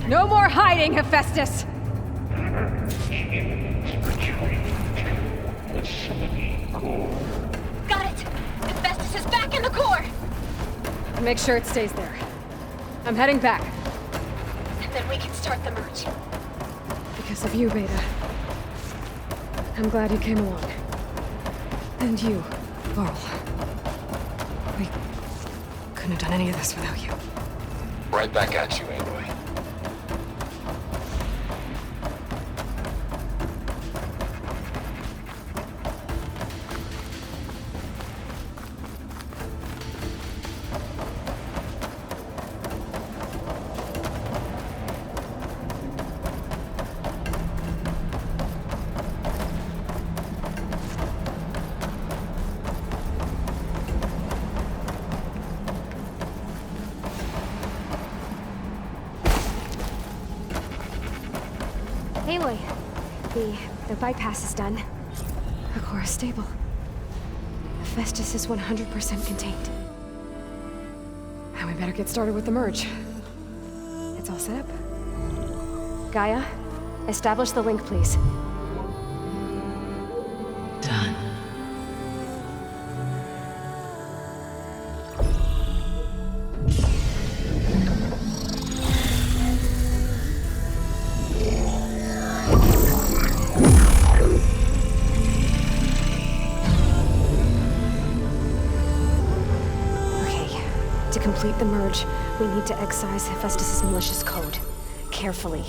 No more hiding, Hephaestus! Got it! Hephaestus is back in the core! Make sure it stays there. I'm heading back. And then we can start the merge. Because of you, Beta. I'm glad you came along. And you, Varl. We couldn't have done any of this without you. Right back at you, Aloy. Aloy, the bypass is done. The core is stable. Hephaestus is 100% contained. And we better get started with the merge. It's all set up. Gaia, establish the link, please. Done. To complete the merge, we need to excise Hephaestus' malicious code. Carefully.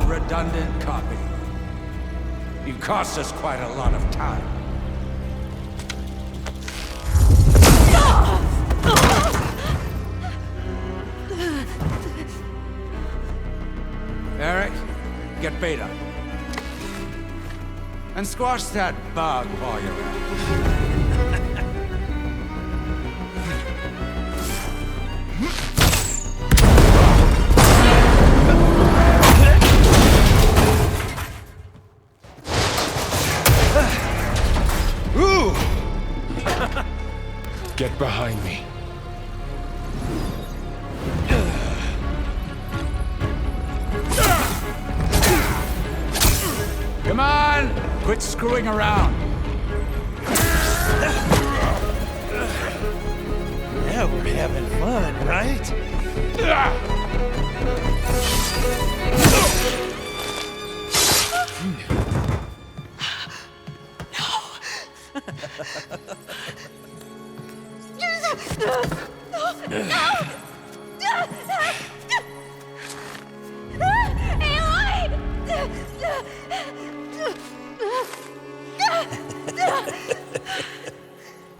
Redundant copy. You cost us quite a lot of time. Eric, get Beta. And squash that bug while you're at it. Get behind me. Come on! Quit screwing around. Now we're having fun, right?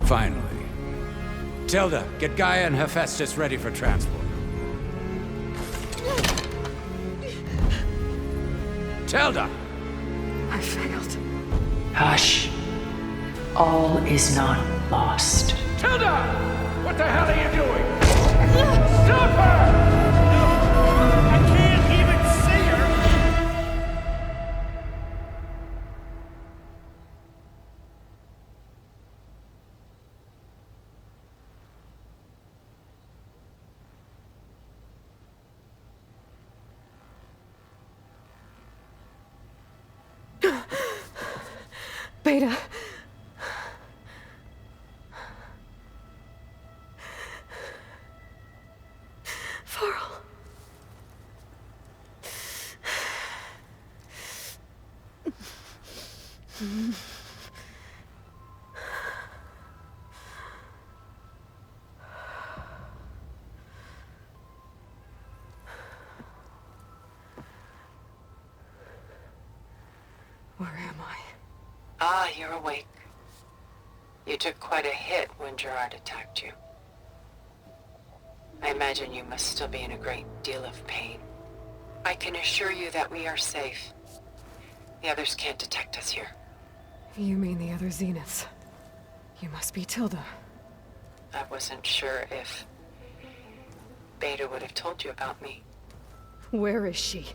Finally. Tilda, get Gaia and Hephaestus ready for transport. Tilda! I failed. Hush. All is not lost. Tilda! What the hell are you doing? Stop her! I can't even see her! Beta. Varl. Where am I? Ah, you're awake. You took quite a hit when Gerard attacked you. I imagine you must still be in a great deal of pain. I can assure you that we are safe. The others can't detect us here. You mean the other Zeniths? You must be Tilda. I wasn't sure if Beta would have told you about me. Where is she?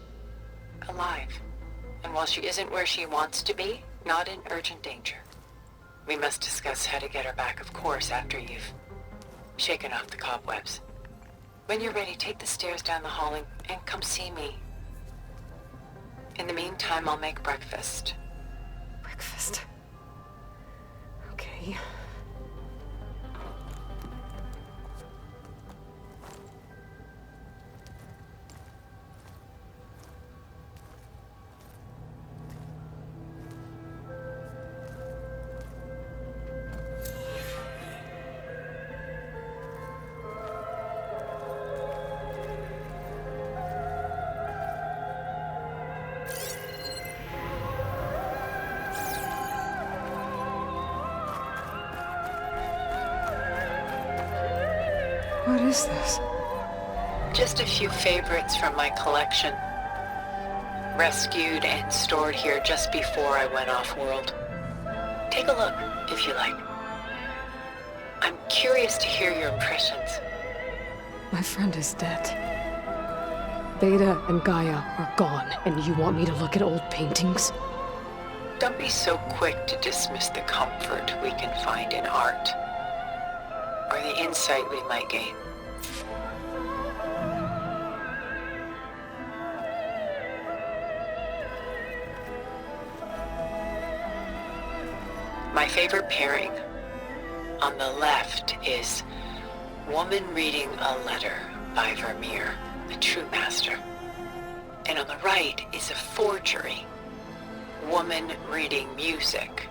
Alive. And while she isn't where she wants to be, not in urgent danger. We must discuss how to get her back, of course, after you've shaken off the cobwebs. When you're ready, take the stairs down the hall and come see me. In the meantime, I'll make breakfast. Breakfast. Okay. What is this? Just a few favorites from my collection. Rescued and stored here just before I went off-world. Take a look, if you like. I'm curious to hear your impressions. My friend is dead. Beta and Gaia are gone, and you want me to look at old paintings? Don't be so quick to dismiss the comfort we can find in art, or the insight we might gain. My favorite pairing on the left is Woman Reading a Letter by Vermeer, a true master. And on the right is a forgery, Woman Reading Music,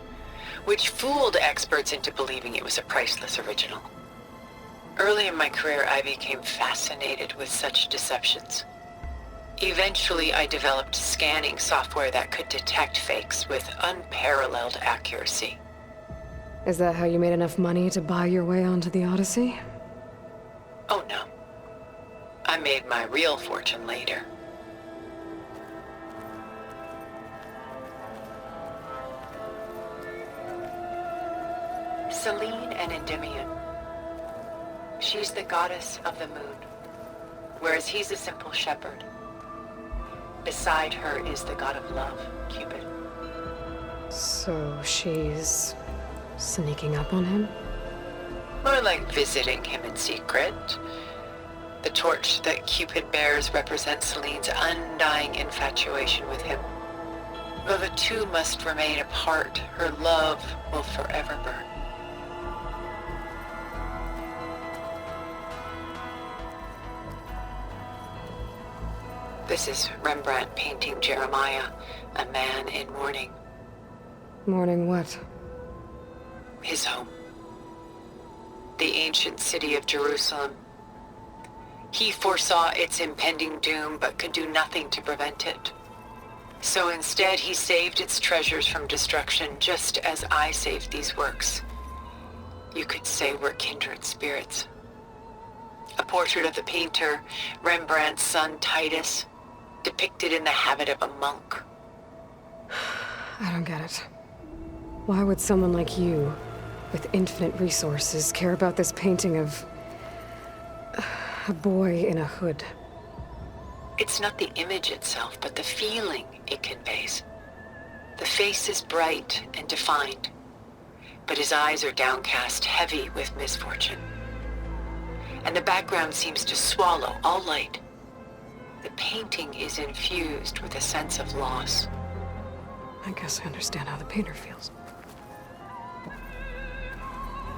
which fooled experts into believing it was a priceless original. Early in my career, I became fascinated with such deceptions. Eventually, I developed scanning software that could detect fakes with unparalleled accuracy. Is that how you made enough money to buy your way onto the Odyssey? Oh no. I made my real fortune later. Selene and Endymion. She's the goddess of the moon, whereas he's a simple shepherd. Beside her is the god of love, Cupid. So she's sneaking up on him? More like visiting him in secret. The torch that Cupid bears represents Selene's undying infatuation with him. Though the two must remain apart, her love will forever burn. This is Rembrandt painting Jeremiah, a man in mourning. Mourning what? His home. The ancient city of Jerusalem. He foresaw its impending doom, but could do nothing to prevent it. So instead, he saved its treasures from destruction, just as I saved these works. You could say we're kindred spirits. A portrait of the painter, Rembrandt's son Titus, depicted in the habit of a monk. I don't get it. Why would someone like you, with infinite resources, care about this painting of a boy in a hood? It's not the image itself, but the feeling it conveys. The face is bright and defined, but his eyes are downcast, heavy with misfortune. And the background seems to swallow all light. The painting is infused with a sense of loss. I guess I understand how the painter feels.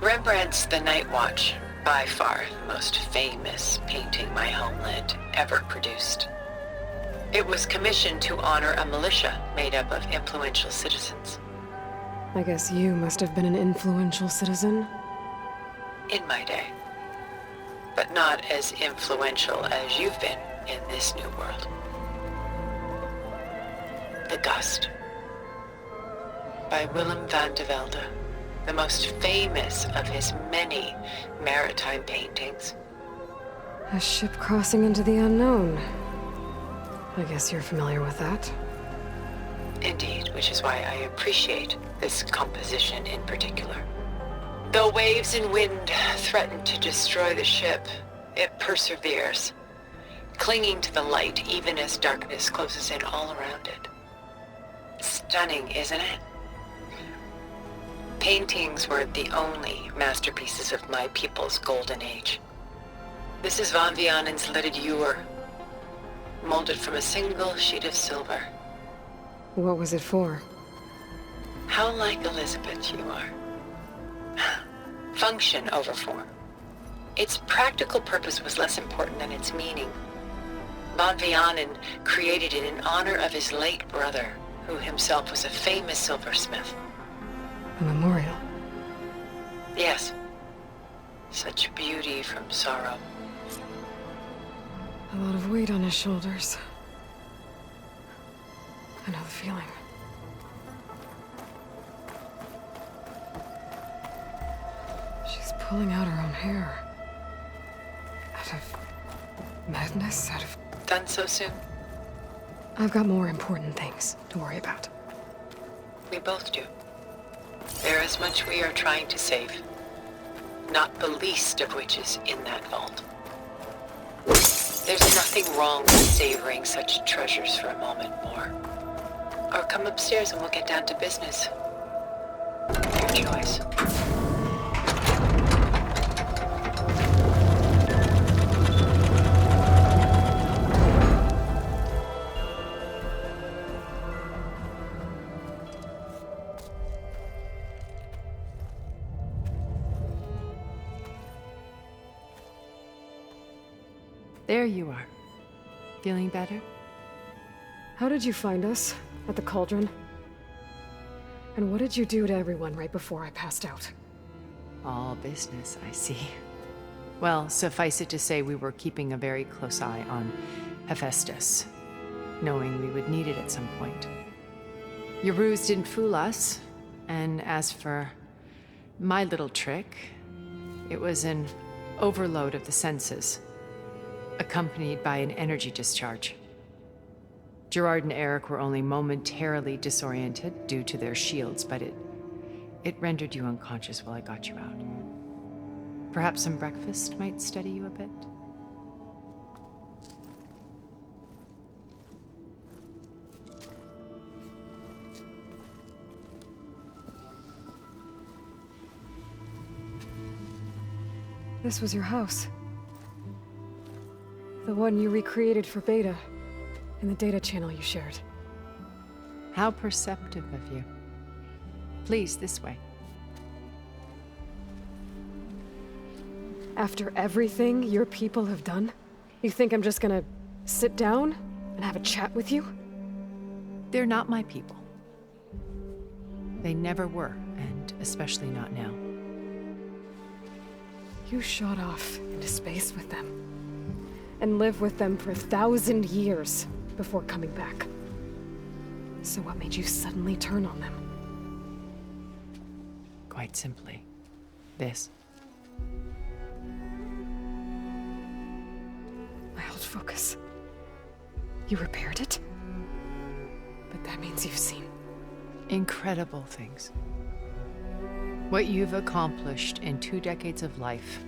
Rembrandt's The Night Watch, by far the most famous painting my homeland ever produced. It was commissioned to honor a militia made up of influential citizens. I guess you must have been an influential citizen. In my day. But not as influential as you've been in this new world. The Gust. By Willem van de Velde, the most famous of his many maritime paintings. A ship crossing into the unknown. I guess you're familiar with that. Indeed, which is why I appreciate this composition in particular. Though waves and wind threaten to destroy the ship, it perseveres, clinging to the light even as darkness closes in all around it. Stunning, isn't it? Paintings were the only masterpieces of my people's golden age. This is Van Vianen's leaded ewer, molded from a single sheet of silver. What was it for? How like Elizabeth you are. Function over form. Its practical purpose was less important than its meaning. Van Vianen created it in honor of his late brother, who himself was a famous silversmith. A memorial. Yes. Such beauty from sorrow. A lot of weight on his shoulders. I know the feeling. She's pulling out her own hair. Out of madness, out of... Done so soon? I've got more important things to worry about. We both do. There is much we are trying to save. Not the least of which is in that vault. There's nothing wrong with savoring such treasures for a moment more. Or come upstairs and we'll get down to business. Your choice. There you are. Feeling better? How did you find us? At the cauldron? And what did you do to everyone right before I passed out? All business, I see. Well, suffice it to say we were keeping a very close eye on Hephaestus, knowing we would need it at some point. Your ruse didn't fool us, and as for my little trick, it was an overload of the senses, accompanied by an energy discharge. Gerard and Eric were only momentarily disoriented due to their shields, but it rendered you unconscious while I got you out. Perhaps some breakfast might steady you a bit? This was your house. The one you recreated for Beta, in the data channel you shared. How perceptive of you. Please, this way. After everything your people have done, you think I'm just gonna sit down and have a chat with you? They're not my people. They never were, and especially not now. You shot off into space with them, and lived with them for 1,000 years before coming back. So what made you suddenly turn on them? Quite simply, this. My old focus. You repaired it? But that means you've seen... Incredible things. What you've accomplished in 2 decades of life.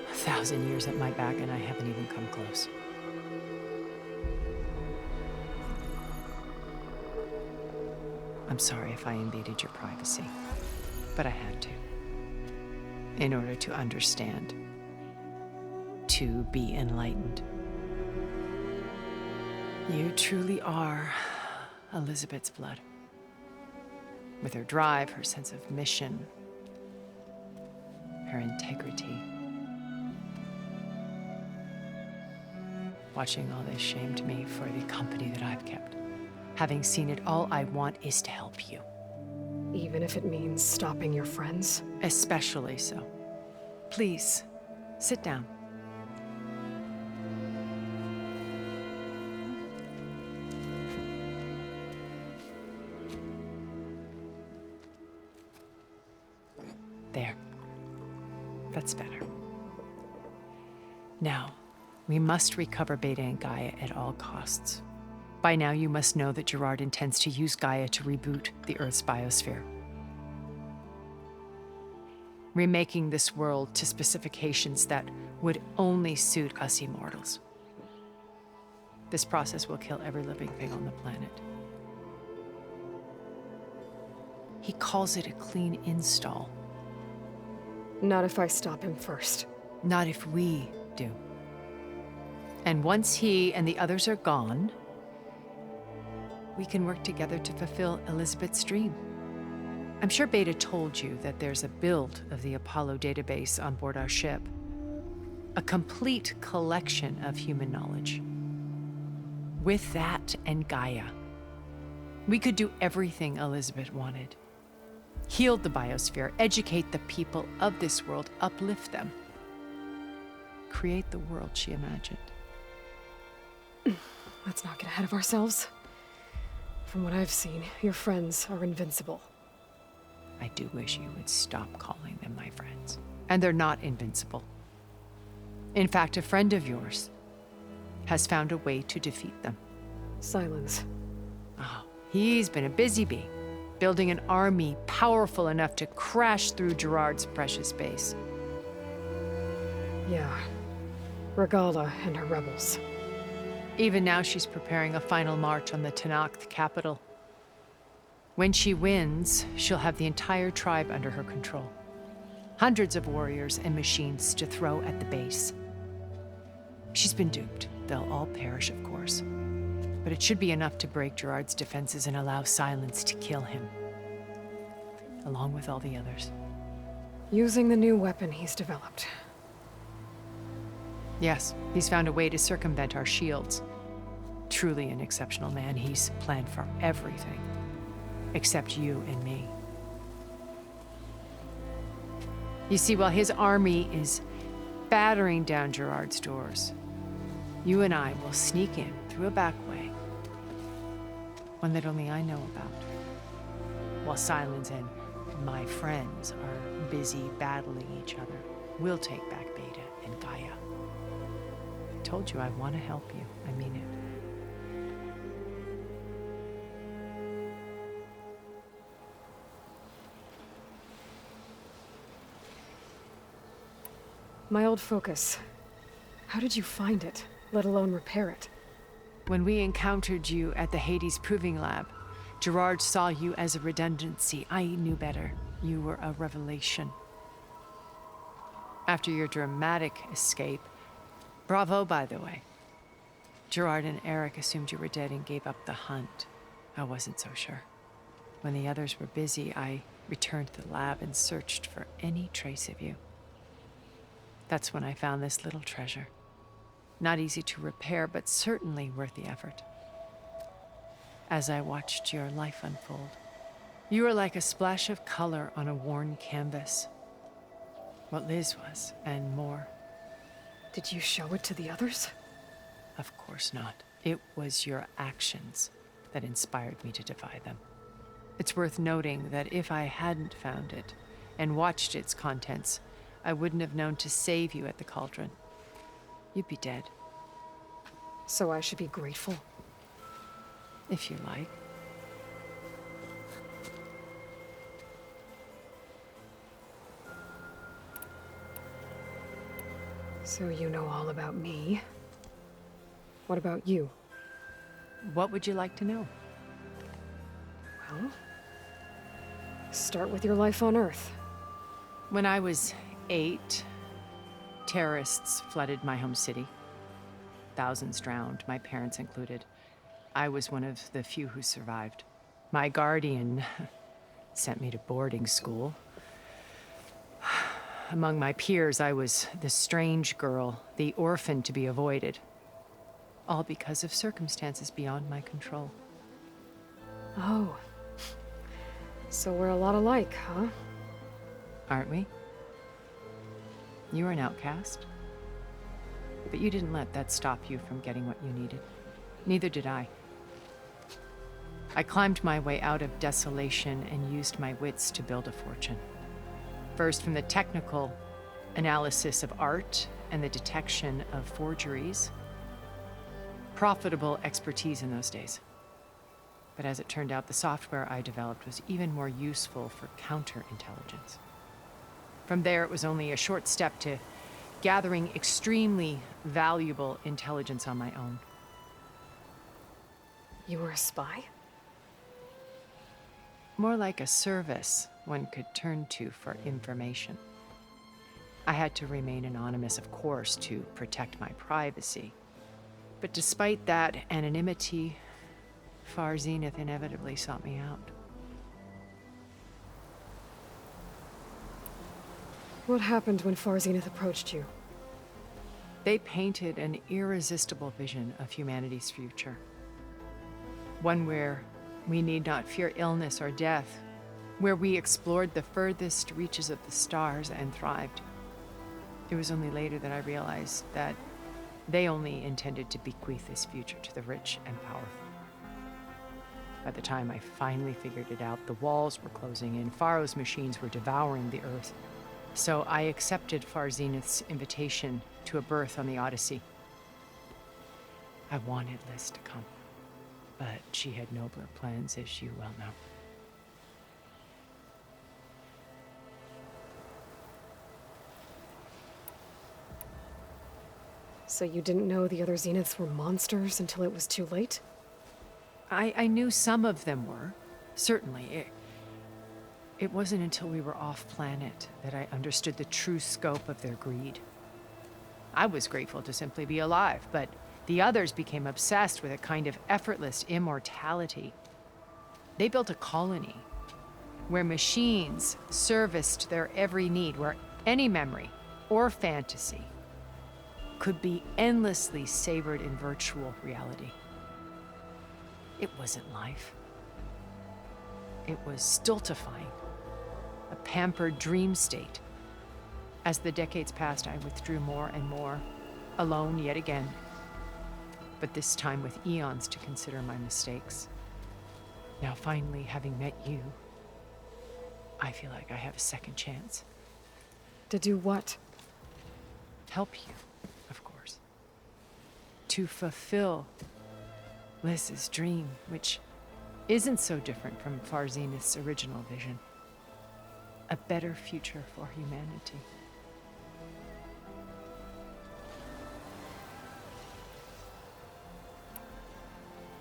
A 1,000 years at my back and I haven't even come close. I'm sorry if I invaded your privacy, but I had to. In order to understand. To be enlightened. You truly are Elizabeth's blood. With her drive, her sense of mission, her integrity. Watching all this shamed me for the company that I've kept. Having seen it, all I want is to help you. Even if it means stopping your friends? Especially so. Please, sit down. There. That's better. Now, we must recover Beta and Gaia at all costs. By now, you must know that Gerard intends to use Gaia to reboot the Earth's biosphere. Remaking this world to specifications that would only suit us immortals. This process will kill every living thing on the planet. He calls it a clean install. Not if I stop him first. Not if we do. And once he and the others are gone, we can work together to fulfill Elizabeth's dream. I'm sure Beta told you that there's a build of the Apollo database on board our ship. A complete collection of human knowledge. With that and Gaia, we could do everything Elizabeth wanted. Heal the biosphere, educate the people of this world, uplift them. Create the world she imagined. Let's not get ahead of ourselves. From what I've seen, your friends are invincible. I do wish you would stop calling them my friends. And they're not invincible. In fact, a friend of yours has found a way to defeat them. Silence. Oh, he's been a busy bee, building an army powerful enough to crash through Gerard's precious base. Yeah. Regala and her rebels. Even now, she's preparing a final march on the Tenakth capital. When she wins, she'll have the entire tribe under her control. Hundreds of warriors and machines to throw at the base. She's been duped. They'll all perish, of course. But it should be enough to break Gerard's defenses and allow Silence to kill him. Along with all the others. Using the new weapon he's developed. Yes, he's found a way to circumvent our shields. Truly an exceptional man. He's planned for everything. Except you and me. You see, while his army is battering down Gerard's doors, you and I will sneak in through a back way. One that only I know about. While Silence and my friends are busy battling each other, we'll take back Beta and Gaia. I told you I want to help you. I mean it. My old focus. How did you find it, let alone repair it? When we encountered you at the Hades Proving Lab, Gerard saw you as a redundancy. I knew better. You were a revelation. After your dramatic escape, bravo, by the way. Gerard and Eric assumed you were dead and gave up the hunt. I wasn't so sure. When the others were busy, I returned to the lab and searched for any trace of you. That's when I found this little treasure. Not easy to repair, but certainly worth the effort. As I watched your life unfold, you were like a splash of color on a worn canvas. What Liz was, and more. Did you show it to the others? Of course not. It was your actions that inspired me to defy them. It's worth noting that if I hadn't found it and watched its contents, I wouldn't have known to save you at the cauldron. You'd be dead. So I should be grateful? If you like. So you know all about me. What about you? What would you like to know? Well, start with your life on Earth. When I was 8, terrorists flooded my home city. Thousands drowned, my parents included. I was one of the few who survived. My guardian sent me to boarding school. Among my peers, I was the strange girl, the orphan to be avoided. All because of circumstances beyond my control. Oh. So we're a lot alike, huh? Aren't we? You were an outcast. But you didn't let that stop you from getting what you needed. Neither did I. I climbed my way out of desolation and used my wits to build a fortune. First, from the technical analysis of art and the detection of forgeries. Profitable expertise in those days. But as it turned out, the software I developed was even more useful for counterintelligence. From there, it was only a short step to gathering extremely valuable intelligence on my own. You were a spy? More like a service one could turn to for information. I had to remain anonymous, of course, to protect my privacy. But despite that anonymity, Far Zenith inevitably sought me out. What happened when Far Zenith approached you? They painted an irresistible vision of humanity's future. One where we need not fear illness or death, where we explored the furthest reaches of the stars and thrived. It was only later that I realized that they only intended to bequeath this future to the rich and powerful. By the time I finally figured it out, the walls were closing in, Pharaoh's machines were devouring the earth. So I accepted Far Zenith's invitation to a berth on the Odyssey. I wanted Liz to come, but she had nobler plans, as you well know. So you didn't know the other Zeniths were monsters until it was too late? I knew some of them were, certainly. It wasn't until we were off-planet that I understood the true scope of their greed. I was grateful to simply be alive, but the others became obsessed with a kind of effortless immortality. They built a colony where machines serviced their every need, where any memory or fantasy could be endlessly savored in virtual reality. It wasn't life. It was stultifying, a pampered dream state. As the decades passed, I withdrew more and more, alone yet again, but this time with eons to consider my mistakes. Now finally, having met you, I feel like I have a second chance. To do what? Help you, of course. To fulfill Liz's dream, which isn't so different from Far Zenith's original vision. A better future for humanity.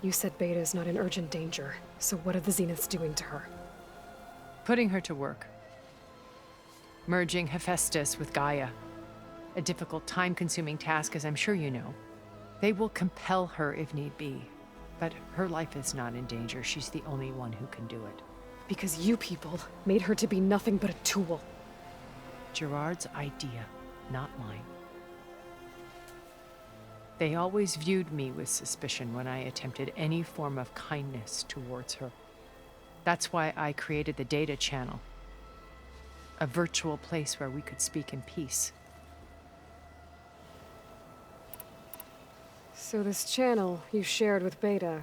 You said Beta is not in urgent danger, so what are the Zeniths doing to her? Putting her to work. Merging Hephaestus with Gaia. A difficult, time-consuming task, as I'm sure you know. They will compel her if need be. But her life is not in danger. She's the only one who can do it. Because you people made her to be nothing but a tool. Gerard's idea, not mine. They always viewed me with suspicion when I attempted any form of kindness towards her. That's why I created the data channel. A virtual place where we could speak in peace. So this channel you shared with Beta,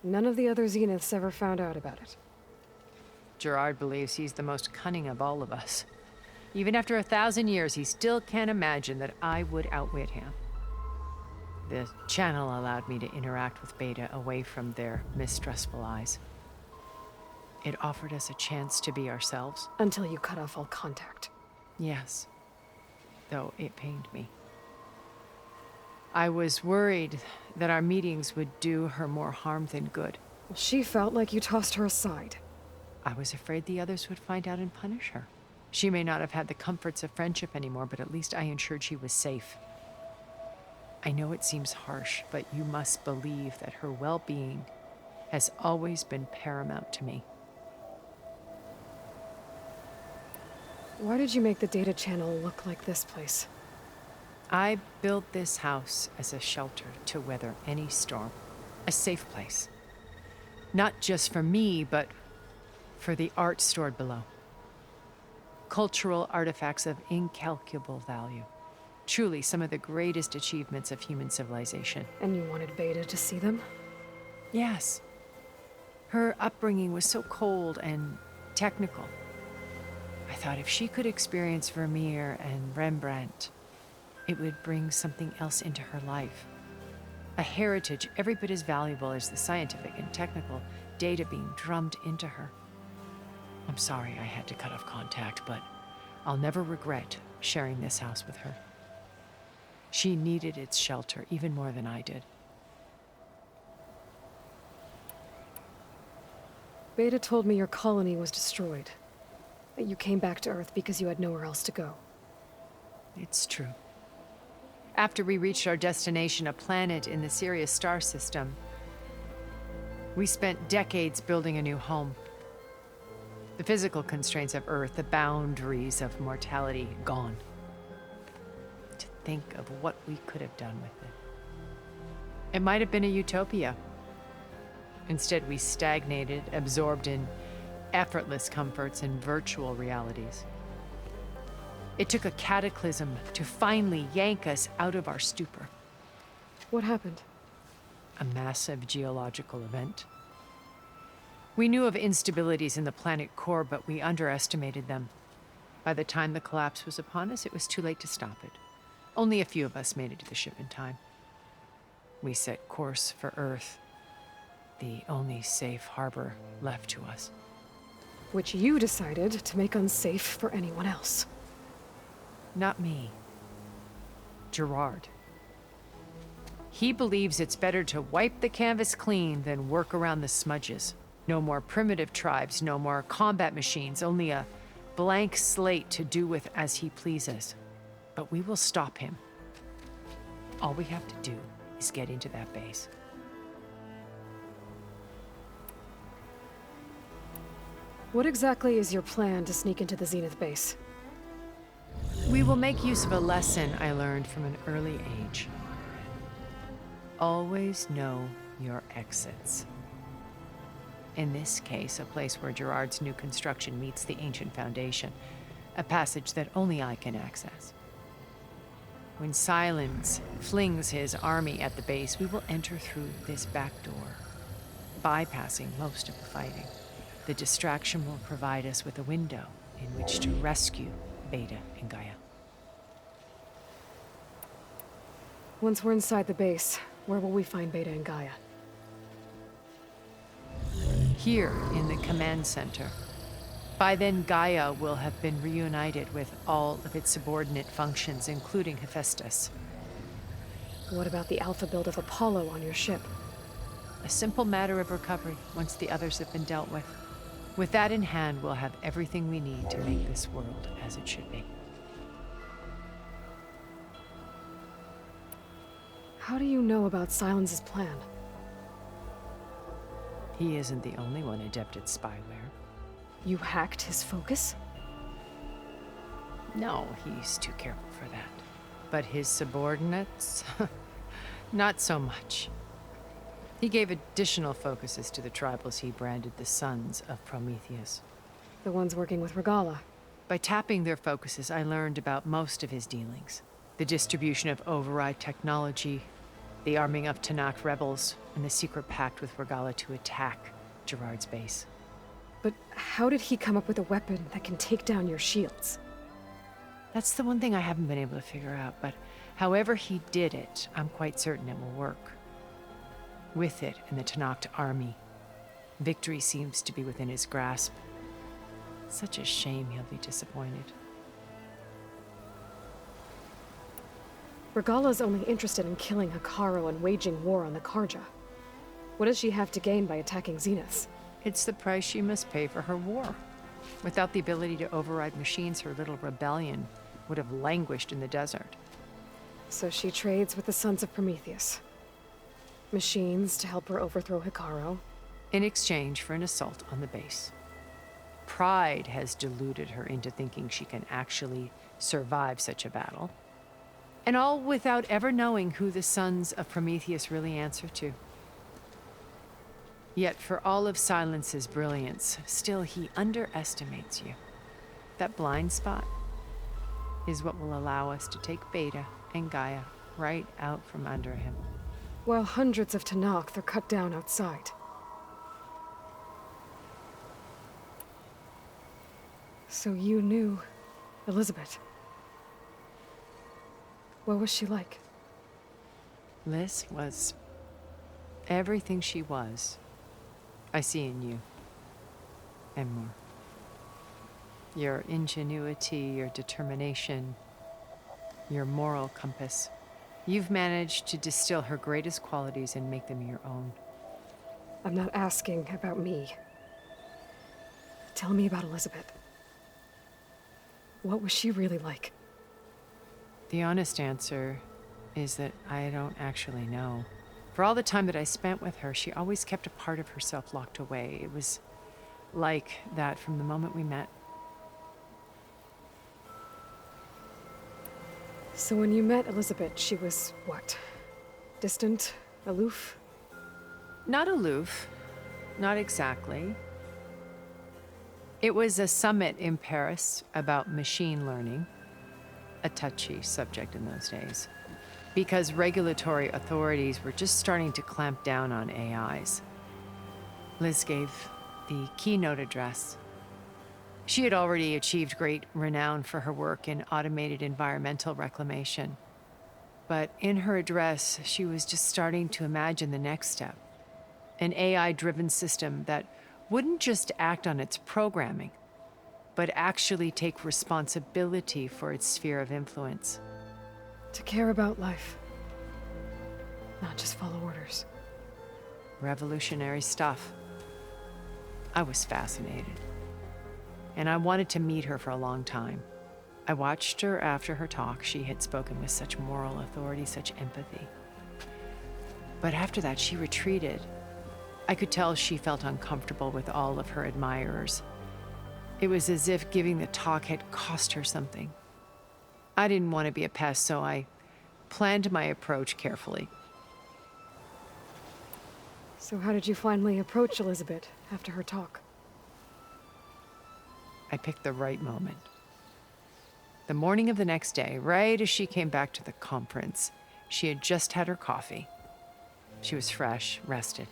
none of the other Zeniths ever found out about it. Gerard believes he's the most cunning of all of us. Even after 1,000 years, he still can't imagine that I would outwit him. The channel allowed me to interact with Beta away from their mistrustful eyes. It offered us a chance to be ourselves. Until you cut off all contact. Yes, though it pained me. I was worried that our meetings would do her more harm than good. Well, she felt like you tossed her aside. I was afraid the others would find out and punish her. She may not have had the comforts of friendship anymore, but at least I ensured she was safe. I know it seems harsh, but you must believe that her well-being has always been paramount to me. Why did you make the data channel look like this place? I built this house as a shelter to weather any storm, a safe place. Not just for me, but for the art stored below. Cultural artifacts of incalculable value. Truly some of the greatest achievements of human civilization. And you wanted Beta to see them? Yes. Her upbringing was so cold and technical. I thought if she could experience Vermeer and Rembrandt, it would bring something else into her life. A heritage every bit as valuable as the scientific and technical data being drummed into her. I'm sorry I had to cut off contact, but I'll never regret sharing this house with her. She needed its shelter even more than I did. Beta told me your colony was destroyed. That you came back to Earth because you had nowhere else to go. It's true. After we reached our destination, a planet in the Sirius star system, we spent decades building a new home. The physical constraints of Earth, the boundaries of mortality, gone. To think of what we could have done with it. It might have been a utopia. Instead, we stagnated, absorbed in effortless comforts and virtual realities. It took a cataclysm to finally yank us out of our stupor. What happened? A massive geological event. We knew of instabilities in the planet core, but we underestimated them. By the time the collapse was upon us, it was too late to stop it. Only a few of us made it to the ship in time. We set course for Earth, the only safe harbor left to us. Which you decided to make unsafe for anyone else. Not me. Gerard. He believes it's better to wipe the canvas clean than work around the smudges. No more primitive tribes, no more combat machines, only a blank slate to do with as he pleases. But we will stop him. All we have to do is get into that base. What exactly is your plan to sneak into the Zenith base? We will make use of a lesson I learned from an early age. Always know your exits. In this case, a place where Gerard's new construction meets the ancient foundation, a passage that only I can access. When Silence flings his army at the base, we will enter through this back door, bypassing most of the fighting. The distraction will provide us with a window in which to rescue Beta and Gaia. Once we're inside the base, where will we find Beta and Gaia? Here in the command center. By then, Gaia will have been reunited with all of its subordinate functions, including Hephaestus. What about the alpha build of Apollo on your ship? A simple matter of recovery once the others have been dealt with. With that in hand, we'll have everything we need to make this world as it should be. How do you know about Silence's plan? He isn't the only one adept at spyware. You hacked his focus? No, he's too careful for that. But his subordinates? Not so much. He gave additional focuses to the tribals he branded the Sons of Prometheus. The ones working with Regala. By tapping their focuses, I learned about most of his dealings. The distribution of override technology, the arming of Tanakh rebels, and the secret pact with Regala to attack Gerard's base. But how did he come up with a weapon that can take down your shields? That's the one thing I haven't been able to figure out, but however he did it, I'm quite certain it will work. With it and the Tanakh army, victory seems to be within his grasp. Such a shame he'll be disappointed. Regala's only interested in killing Hikaru and waging war on the Karja. What does she have to gain by attacking Zenith? It's the price she must pay for her war. Without the ability to override machines, her little rebellion would have languished in the desert. So she trades with the Sons of Prometheus. Machines to help her overthrow Hikaru. In exchange for an assault on the base. Pride has deluded her into thinking she can actually survive such a battle. And all without ever knowing who the Sons of Prometheus really answer to. Yet for all of Silence's brilliance, still he underestimates you. That blind spot is what will allow us to take Beta and Gaia right out from under him. While hundreds of Tenakth are cut down outside. So you knew Elizabeth. What was she like? Liz was everything she was. I see in you. And more. Your ingenuity, your determination, your moral compass. You've managed to distill her greatest qualities and make them your own. I'm not asking about me. Tell me about Elizabeth. What was she really like? The honest answer is that I don't actually know. For all the time that I spent with her, she always kept a part of herself locked away. It was like that from the moment we met. So when you met Elizabeth, she was what? Distant? Aloof? Not aloof. Not exactly. It was a summit in Paris about machine learning. A touchy subject in those days. Because regulatory authorities were just starting to clamp down on AIs. Liz gave the keynote address. She had already achieved great renown for her work in automated environmental reclamation. But in her address, she was just starting to imagine the next step. An AI-driven system that wouldn't just act on its programming, but actually take responsibility for its sphere of influence. To care about life. Not just follow orders. Revolutionary stuff. I was fascinated. And I wanted to meet her for a long time. I watched her after her talk. She had spoken with such moral authority, such empathy. But after that, she retreated. I could tell she felt uncomfortable with all of her admirers. It was as if giving the talk had cost her something. I didn't want to be a pest, so I planned my approach carefully. So how did you finally approach Elizabeth after her talk? I picked the right moment. The morning of the next day, right as she came back to the conference, she had just had her coffee. She was fresh, rested.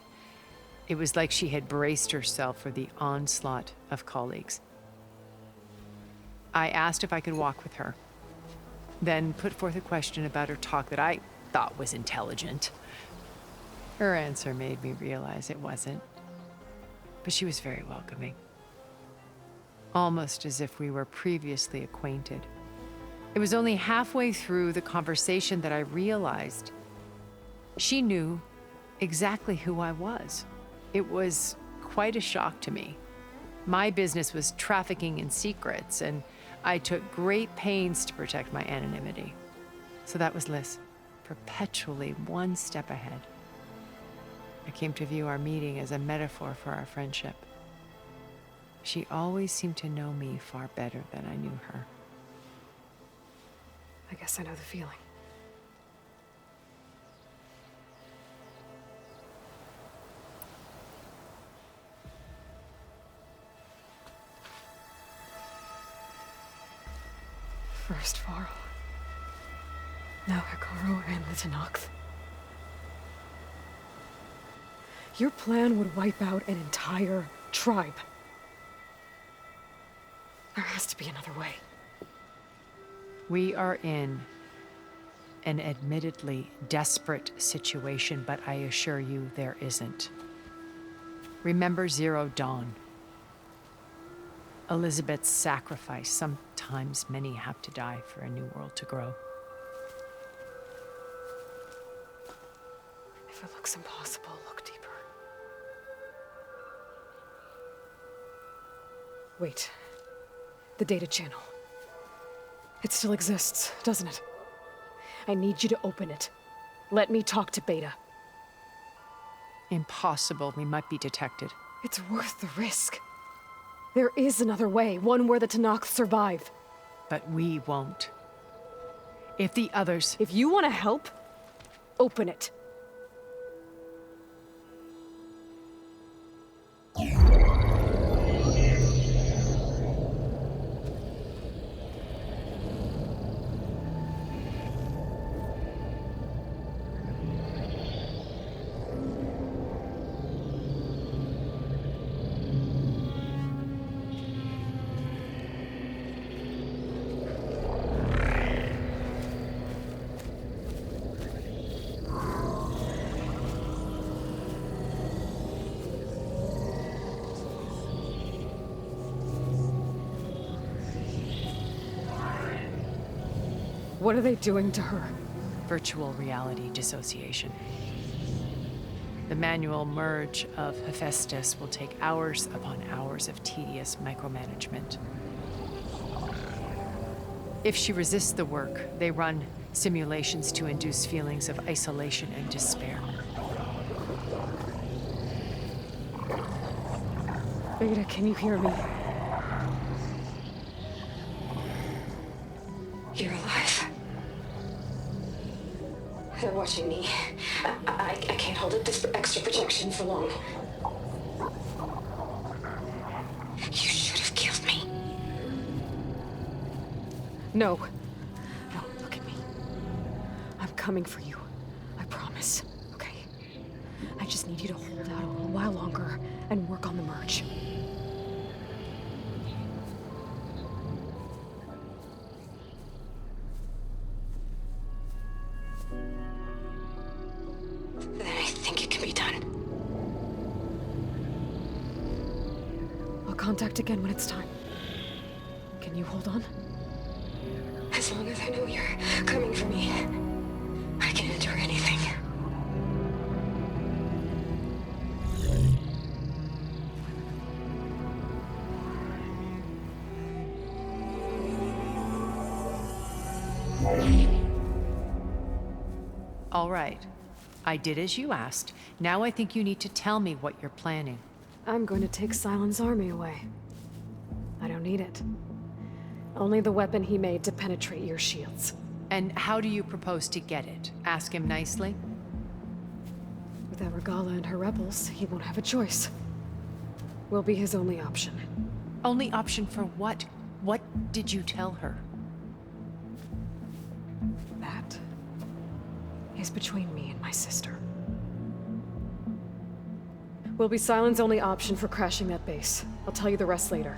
It was like she had braced herself for the onslaught of colleagues. I asked if I could walk with her, then put forth a question about her talk that I thought was intelligent. Her answer made me realize it wasn't, but she was very welcoming. Almost as if we were previously acquainted. It was only halfway through the conversation that I realized she knew exactly who I was. It was quite a shock to me. My business was trafficking in secrets, and I took great pains to protect my anonymity. So that was Liz, perpetually one step ahead. I came to view our meeting as a metaphor for our friendship. She always seemed to know me far better than I knew her. I guess I know the feeling. First Varl. Now Hikaru and the Tenakth. Your plan would wipe out an entire tribe. There has to be another way. We are in an admittedly desperate situation, but I assure you there isn't. Remember Zero Dawn. Elizabeth's sacrifice. Sometimes many have to die for a new world to grow. If it looks impossible, look deeper. Wait. The data channel. It still exists, doesn't it? I need you to open it. Let me talk to Beta. Impossible. We might be detected. It's worth the risk. There is another way, one where the Tenakth survive. But we won't. If the others... If you want to help, open it. What are they doing to her? Virtual reality dissociation. The manual merge of Hephaestus will take hours upon hours of tedious micromanagement. If she resists the work, they run simulations to induce feelings of isolation and despair. Beta, can you hear me? You're alive. They're watching me. I can't hold up this extra protection for long. You should have killed me. No. No, look at me. I'm coming for you. I promise. Okay? I just need you to hold out a little while longer and work on the merge. Then I think it can be done. I'll contact again when it's time. Can you hold on? As long as I know you're coming for me, I can endure anything. All right. I did as you asked. Now I think you need to tell me what you're planning. I'm going to take Silent's army away. I don't need it. Only the weapon he made to penetrate your shields. And how do you propose to get it? Ask him nicely? Without Regala and her rebels, he won't have a choice. We'll be his only option. Only option for what? What did you tell her? That is between me and my sister. Will be Silent's only option for crashing that base. I'll tell you the rest later.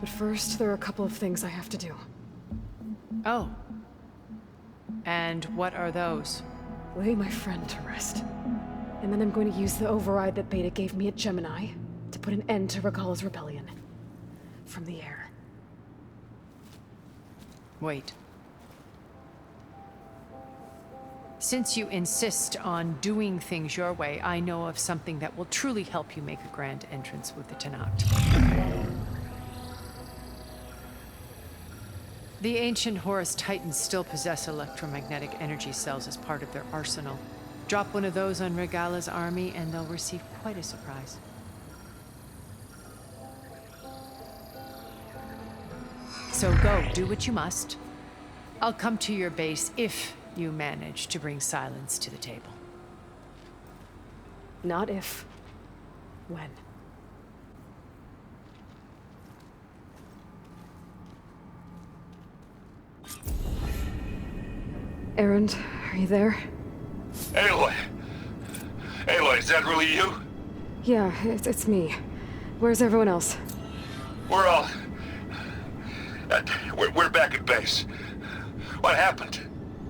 But first, there are a couple of things I have to do. Oh. And what are those? Lay my friend to rest. And then I'm going to use the override that Beta gave me at Gemini to put an end to Regala's rebellion. From the air. Wait. Since you insist on doing things your way, I know of something that will truly help you make a grand entrance with the Tenakth. The ancient Horus Titans still possess electromagnetic energy cells as part of their arsenal. Drop one of those on Regala's army and they'll receive quite a surprise. So go, do what you must. I'll come to your base if you manage to bring Silence to the table. Not if. When. Erend, are you there? Aloy! Aloy, is that really you? Yeah, it's me. Where's everyone else? We're all... we're back at base. What happened?